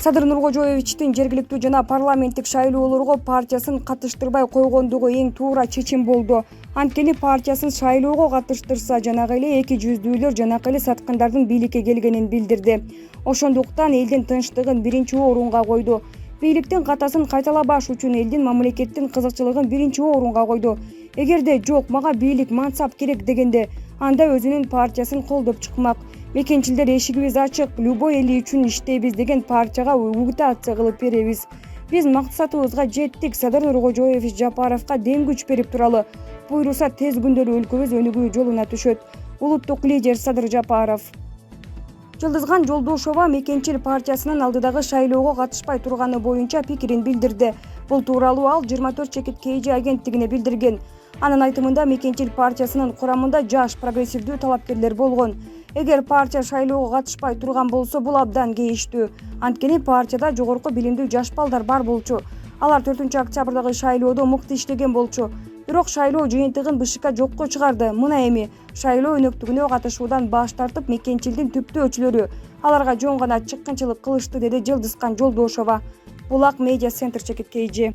Садыр Нуркожоевичтин жергиликтүү жана парламенттик шайлоолорго партиясын катыштырбай койгондугу эң туура чечим болду. Анткени партиясын шайлоого катыштырса жанагы эле эки жүздүүлөр жанакы эле саткандардын бийликке келгенин билдирди. Ошондуктан элдин тынчтыгын биринчи орунга койду. Бийликтин катасын кайталабаш үчүн элдин мамлекеттин кызыкчылыгын биринчи орунга койду. Эгерде жок, мага бийлик мансап керек дегенде, анда өзүнүн партиясын колдоп чыкмак. Мекенчилдер эшигибиз ачык, любой эли үчүн иштейбиз деген партияга агитация кылып беребиз. Биз максатыбызга жеттик. Садыр Нуркожоевич Жапаровго дем күч берип туралы. Буйруса тез күндөрү өлкөбүз өнүгүү жолуна түшөт. Улуттук лидер Садыр Жапаров. Жылдызган Жолдошова Мекенчил партиясынын алдыдагы шайлоого катышпай турганы боюнча пикирин билдирди. Бул тууралуу ал 24 чекит КЖ агенттигине билдирген. Анын айтымында Мекенчил партиясынын курамында жаш прогрессивдүү талапкерлер болгон. Эгер партия шайлоого катышпай турган болсо, бул абдан кейиштүү. Анткени партияда жогорку билимдүү жаш балдар бар болчу. Алар 4 октябрдагы шайлоодо мыкты иштеген болчу. Бирок шайлоо жыйынтыгын БШК жокко чыгарды. Мына эми шайлоо өнөктүгүнө катышуудан баш тартып Мекенчилдин түптөөчүлөрү аларга жөн гана чыккынчылык кылышты, деди Жылдызган Жолдошова. Булак медиа центр чекит КЖ.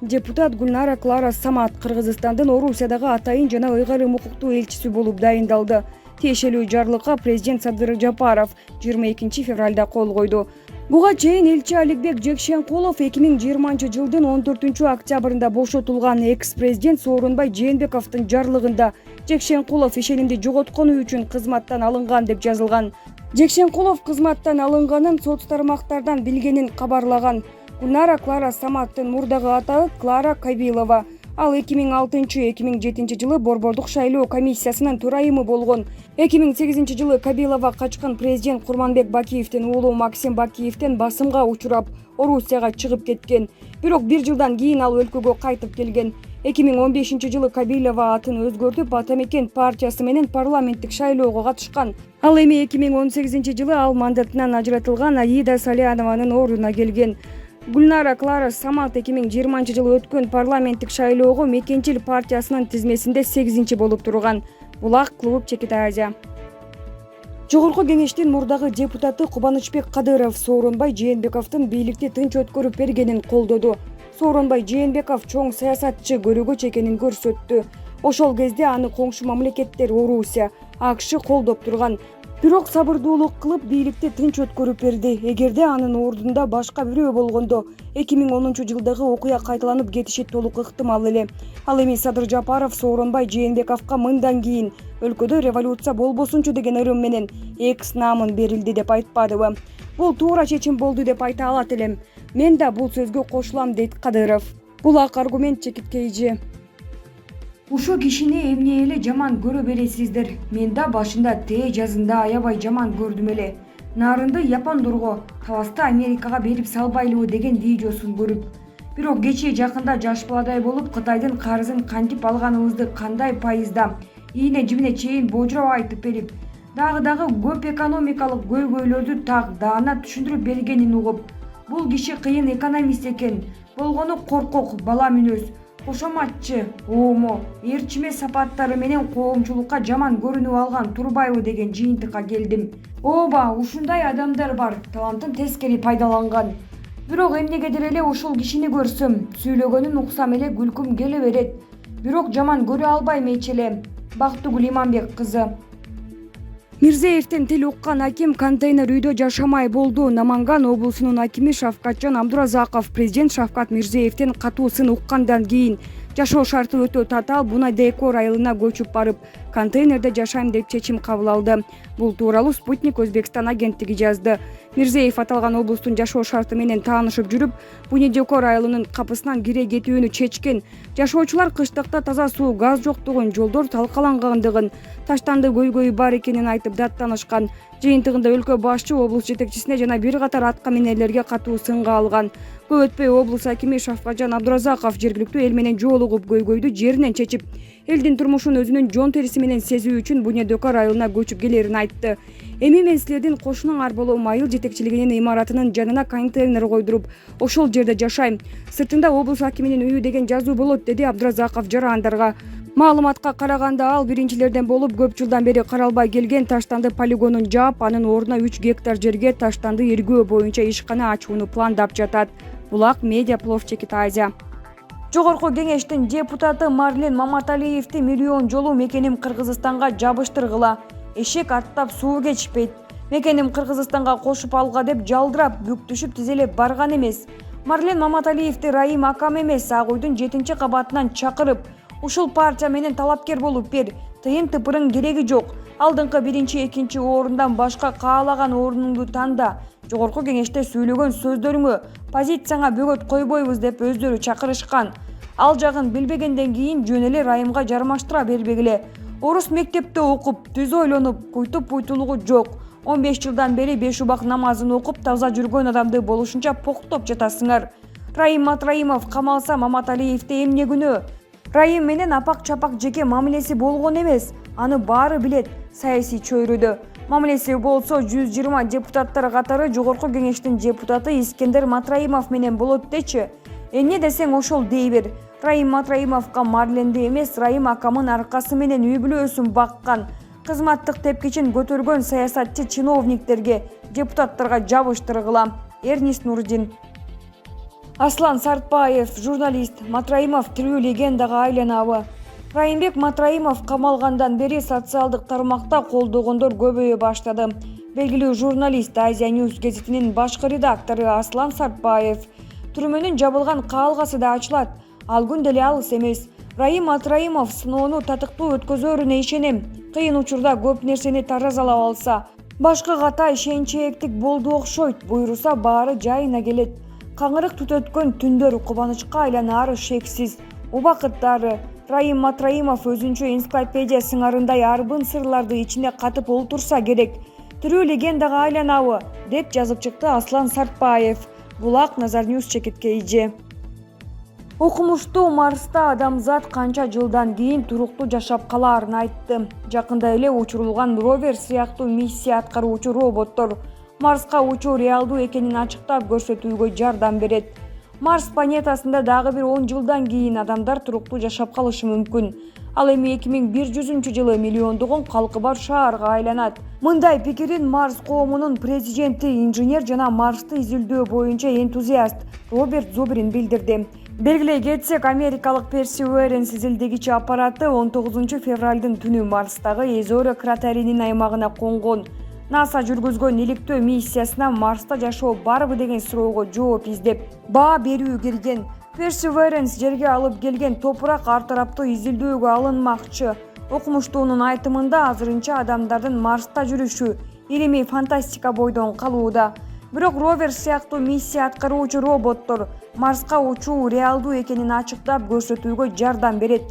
Депутат Гүлнара Клара Самат Кыргызстандын Орусиядагы атайын жана ыйгарым укуктуу элчиси болуп дайындалды. Тиешелүү жарлыкка президент Садыр Жапаров 22 февралда кол койду. Буга чейин элчи Аликбек Жекшенкулов 2020 жылдын 14 октябрында бошотулган экс-президент Сооронбай Жээнбековдун жарлыгында Жекшенкулов ишенимди жоготкону үчүн кызматтан алынган деп жазылган. Жекшенкулов кызматтан алынганын соц тармактардан билгенин кабарлаган. Гүлнара Клара Саматтын мурдагы атагы Клара Кабилова. Ал 2006-2007 жылы Борбордук шайлоо комиссиясынын төрайымы болгон. 2008 жылы Кабилова качкан президент Курманбек Бакиевдин уулу Максим Бакиевден басымга учурап Орусияга чыгып кеткен. Бирок 1 жылдан кийин ал өлкөгө кайтып келген. 2015 жылы Кабилова атын өзгөртүп Атамекен партиясы менен парламенттик шайлоого катышкан. Ал эми 2018 жылы ал мандатынан ажыратылган Аида Салянованын ордуна келген. Гүлнара Клара Самат 2020 жылы өткөн парламенттик шайлоого Мекенчил партиясынын тизмесинде 8-чи болуп турган. Булак клуб Чекит Азия. Жогорку кеңештин мурдагы депутаты Кубанычбек Кадыров Сооронбай Жээнбековдун бийликти тынч өткөрүп бергенин колдоду. Сооронбай Жээнбеков чоң саясатчы көрөгөч экенин көрсөттү. Ошол кезде аны коңшу мамлекеттер Орусия, АКШ колдоп турган. Бирок сабырдуулук кылып бийликти тынч өткөрүп берди. Эгерде анын ордунда башка бирөө болгондо 2010 жылдагы окуя кайталанып кетиши толук ыктымал эле. Ал эми Садыр Жапаров Сооронбай Жээнбековго мындан кийин өлкөдө революция болбосунчу деген ырым менен экс наамын берилди деп айтпадыбы. Бул туура чечим болду деп айта алат элем. Мен да бул сөзгө кошулам, дейт Кадыров. Булак аргумент Чекит КЖ. Ушул кишини эмне эле жаман көрө бересиздер. Мен да башында жазында аябай жаман көрдүм эле. Нарынды Япондорго, таласты Америкага берип салбайлыбы деген видеосун көрүп. Бирок кечээ жакында жаш баладай болуп Кытайдын карызын кантип алганыбызды кандай пайызда, ийне жибине чейин божуроп айтып берип, дагы көп экономикалык көйгөйлөрдү так даана түшүндүрүп бергенин угуп, бул киши кыйын экономист экен, болгону коркок, бала мүнөз, кошоматчы, оомо, эрчиме сапаттары менен коомчулукка жаман көрүнүп алган турбайбы деген жыйынтыкка келдим. Ооба, ушундай адамдар бар, талантын тескери пайдаланган. Бирок эмнегедир эле ушул кишини көрсөм, сүйлөгөнүн уксам эле күлкүм келе берет. Бирок жаман көрө албайм эле. Бактыгүл Иманбек кызы. Мирзиёевдин тил уккан аким контейнер үйдө жашамай болду. Наманган облусунун акими Шавкатжан Абдуразаков президент Шавкат Мирзиёевдин катуусын уккандан кийин жашоо шарты өтө татаал Бунай Декор айылына көчүп барып, контейнерде жашайм деп чечим кабыл алды. Бул тууралуу Спутник Өзбекстан агенттиги жазды. Мирзиёев аталган облустун жашоо шарты менен таанышып жүрүп, Бунай Декор айылынын капысынан кире кетүүнү чечкен. Жашоочулар кыштыкта таза суу, газ жоктугун, жолдор талкалангандыгын, таштанды көйгөйү бар экенин айтып даттанышкан. Жыйынтыгында өлкө башчы облус жетекчисине жана бир катар атка минерлерге катуу сынга алган. Көп өтпөй облус акими Шавкатжан Абдуразаков жергиликтүү эл менен жолугуп көйгөйдү жеринен чечип, элдин турмушун өзүнүн жон териси менен сезүү үчүн Бунай Декор айылына көчүп келерин айтты. Эми мен силердин кошунуңар болом, айыл жетекчилигинин имаратынын жанына контейнер койдуруп, ошол жерде жашайм. Сыртында облус акиминин үйү деген жазуу болот, деди Абдуразаков жарандарга. Маалыматка караганда ал биринчилерден болуп көп жылдан бери каралбай келген таштанды полигонун жаап, анын ордуна 3 гектар жерге таштанды иргөө боюнча ишкана ачууну пландап жатат. Булак медиа Азия. Жогорку кеңештин депутаты Марлен Маматалиевди миллион жолу мекеним Кыргызстанга жабыштыргыла. Эшек аттап суу кечпейт. Мекеним Кыргызстанга кошуп алга деп жалдырап, бүктүшүп тизелеп барган эмес. Марлен Маматалиевди Раим акам эмес, Ак үйдүн 7-кабатынан чакырып, ушул партия менен талапкер болуп бер, тыйын тыпырың кереги жок. Алдыңкы 1-2 орундан башка каалаган орунуңду танда. Жогорку кеңеште сүйлөгөн сөздөрүңө, позицияңа бөгөт койбойбуз деп өздөрү чакырышкан. Ал жагын билбегенден кийин жөн эле Райымга жармаштыра бербегиле. Орус мектепте окуп, түз ойлонуп, куйтуп-пуйтулугу жок. 15 жылдан бери 5 убак намазын окуп, таза жүргөн адамды болушунча поктоп жатасыңар. Раим Матраимов камалса, Маматалиевде эмне күнөө? Раим менен апак-чапак жеке мамилеси болгон эмес, аны баары билет. Саясий чөйрөдө мамилеси болсо 120 депутаттар катары жогорку кеңештин депутаты Искендер Матраимов менен болот дечи. Эмне десең ошол дей бер. Раим Матраимовго Марленди эмес, Раим акамын аркасы менен үй бүлөсүн баккан, кызматтык тепкичин көтөргөн саясатчы чиновниктерге, депутаттарга жабыштыргыла. Эрнис Нурдин. Аслан Сартбаев, журналист. Матраимов тирүү легендага айланабы? Райымбек Матраимов камалгандан бери социалдык тармакта колдогондор көбөйө баштады. Белгилүү журналист, Азия Ньюс гезитинин башкы редактору Аслан Сартбаев. Түрмөнүн жабылган каалгасы да ачылат. Ал күн деле алыс эмес. Раим Матраимов сыноону татыктуу өткөзөрүнө ишенем. Кыйын учурда көп нерсени таразалап алса, башкы ката ишенчээктик болду окшойт. Буйруса баары жайына келет. Каңырык түтөткөн түндөр кубанычка айланары шексиз. Убакыттары Раим Матраимов өзүнчө энциклопедия сыңарындай арбын сырларды ичине катып олтурса керек. Тирүү легендага айланабы, деп жазып чыкты Аслан Сартбаев. Булак Назар Ньюс чекитке ije. Окумуштуу Марста адамзат канча жылдан кийин туруктуу жашап калаарын айтты. Жакында эле учурулган ровер сыяктуу миссия аткаруучу роботтор Марска учуу реалдуу экенин ачыктап көрсөтүүгө жардам берет. Марс планетасында дагы бир 10 жылдан кийин адамдар туруктуу жашап калышы мүмкүн. Ал эми 2100-жылы миллиондогон калкы бар шаарга айланат. Мындай пикирин Марс коомунун президенти, инженер жана Марсты изилдөө боюнча энтузиаст Роберт Зобрин билдирди. Белгилей кетсек, америкалык Персеверенс изилдегичи аппараты 19 февралдын түнү Марстагы Эзоро кратеринин аймагына конгон. НАСА жүргүзгөн иликтөө миссиясына Марста жашоо барбы деген суроого жооп издеп баа берүү кирген. Персеверенс жерге алып келген топурак ар тараптуу изилдөөгө алынмакчы. Окумуштуунун айтымында азырынча адамдардын Марста жүрүшү илимий фантастика бойдон калууда. Бирок ровер сыяктуу миссия аткаруучу роботтор Марска учуу реалдуу экенин ачыктап көрсөтүүгө жардам берет.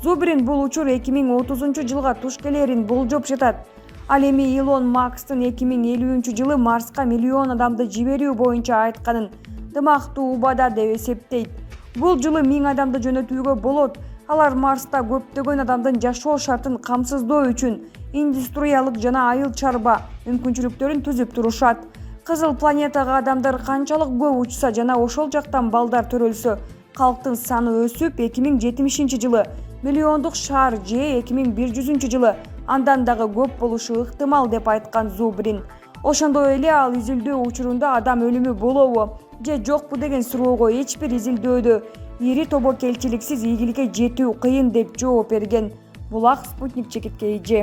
Зубрин бул учур 2030-жылга туш келерин болжоп жатат. Ал эми Илон Макстын 2050-жылы Марска миллион адамды жиберүү боюнча айтканын дымактуу убада деп эсептейт. Бул жылы 1000 адамды жөнөтүүгө болот. Алар Марста көптөгөн адамдын жашоо шартын камсыздоо үчүн индустриялык жана айыл чарба мүмкүнчүлүктөрүн түзүп турушат. Кызыл планетага адамдар канчалык көп учса жана ошол жактан балдар төрөлсө, калктын саны өсүп 2070-жылы миллиондук шаар же 2100-жылы андан дагы көп болушу ыктымал деп айткан Зубрин. Ошондой эле ал изилдөө учурунда адам өлүмү болобу же жокпу деген суроого эч бир изилдөөдө ири тобокелчиликсиз ийгиликке жетүү кыйын деп жооп берген. Булак Спутник чекитке ije.